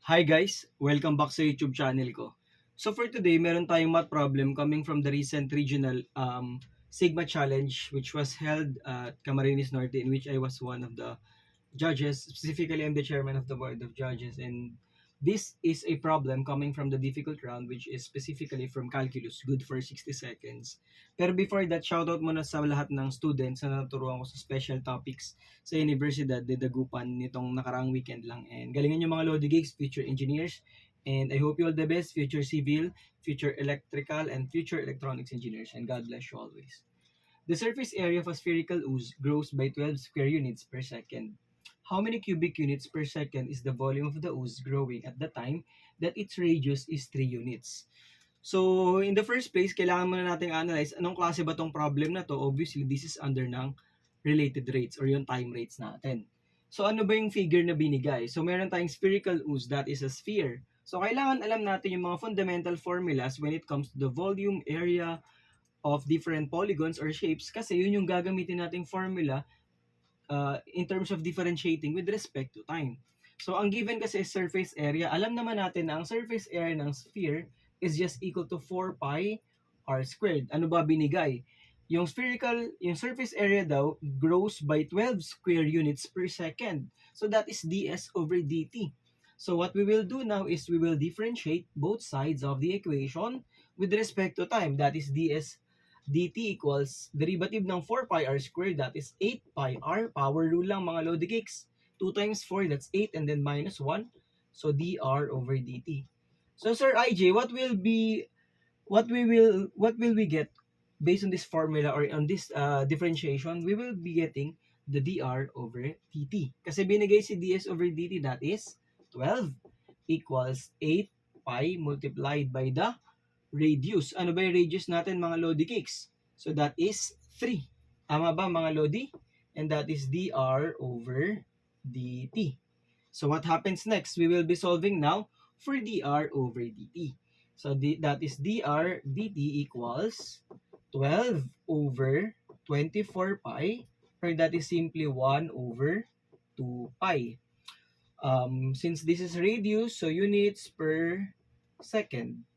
Hi guys! Welcome back sa YouTube channel ko. So for today, meron tayong math problem coming from the recent regional Sigma Challenge which was held at Camarines Norte, in which I was one of the judges. Specifically, I'm the chairman of the board of judges, and this is a problem coming from the difficult round, which is specifically from calculus, good for 60 seconds. Pero before that, shoutout muna sa lahat ng students na naturuan ko sa special topics sa Universidad de Dagupan nitong nakaraang weekend lang. And galingan yung mga Lodi Gigs, future engineers, and I hope you all the best, future civil, future electrical, and future electronics engineers, and God bless you always. The surface area of a spherical ooze grows by 12 square units per second. How many cubic units per second is the volume of the ooze growing at the time that its radius is 3 units? So, in the first place, kailangan muna natin analyze anong klase ba tong problem na to. Obviously, this is under ng related rates or yung time rates natin. So, ano ba yung figure na binigay? So, meron tayong spherical ooze, that is a sphere. So, kailangan alam natin yung mga fundamental formulas when it comes to the volume, area of different polygons or shapes, kasi yun yung gagamitin nating formula in terms of differentiating with respect to time. So, ang given kasi is surface area. Alam naman natin na ang surface area ng sphere is just equal to 4 pi r squared. Ano ba binigay? Yung surface area daw grows by 12 square units per second. So, that is ds over dt. So, what we will do now is we will differentiate both sides of the equation with respect to time. That is ds dt equals derivative ng 4 pi r squared, that is 8 pi r, power rule lang mga Lodi Geeks. 2 times 4, that's 8, and then minus 1. So dr over dt. So Sir IJ, what will we get based on this formula or on this differentiation? We will be getting the dr over dt. Kasi binigay si ds over dt, that is 12 equals 8 pi multiplied by the radius. Ano ba yung radius natin mga Lodi Cakes? So that is 3. Tama ba mga Lodi? And that is dr over dt. So what happens next? We will be solving now for dr over dt. So that is dr dt equals 12 over 24 pi, or that is simply 1 over 2 pi. Since this is radius, so units per second.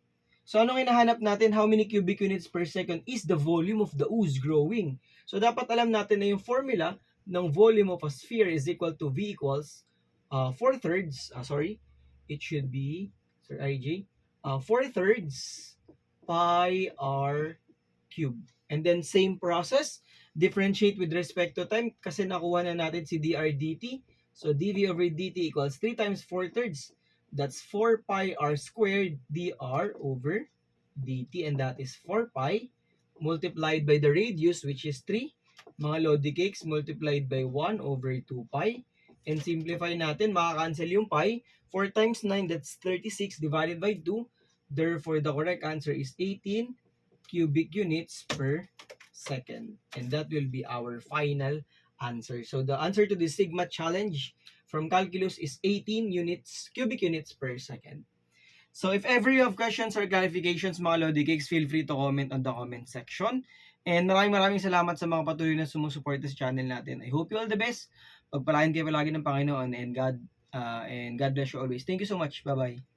So anong hinahanap natin? How many cubic units per second is the volume of the ooze growing? So dapat alam natin na yung formula ng volume of a sphere is equal to V equals 4/3, it should be, Sir IJ, 4/3 pi r cube. And then same process, differentiate with respect to time kasi nakuha na natin si dr dt. So dv over dt equals 3 times 4/3. That's 4 pi r squared dr over dt, and that is 4 pi multiplied by the radius, which is 3, mga Lodi Cakes, multiplied by 1 over 2 pi. And simplify natin, makakancel yung pi. 4 times 9, that's 36 divided by 2. Therefore, the correct answer is 18 cubic units per second. And that will be our final answer. So the answer to the Sigma challenge from calculus is 18 cubic units per second. So if ever you have questions or clarifications mga Lodi Cakes, feel free to comment on the comment section. And maraming salamat sa mga patuloy na sumusuporta sa channel natin. I hope you all the best. Pagpalain kayo palagi ng Panginoon, and God bless you always. Thank you so much. Bye-bye.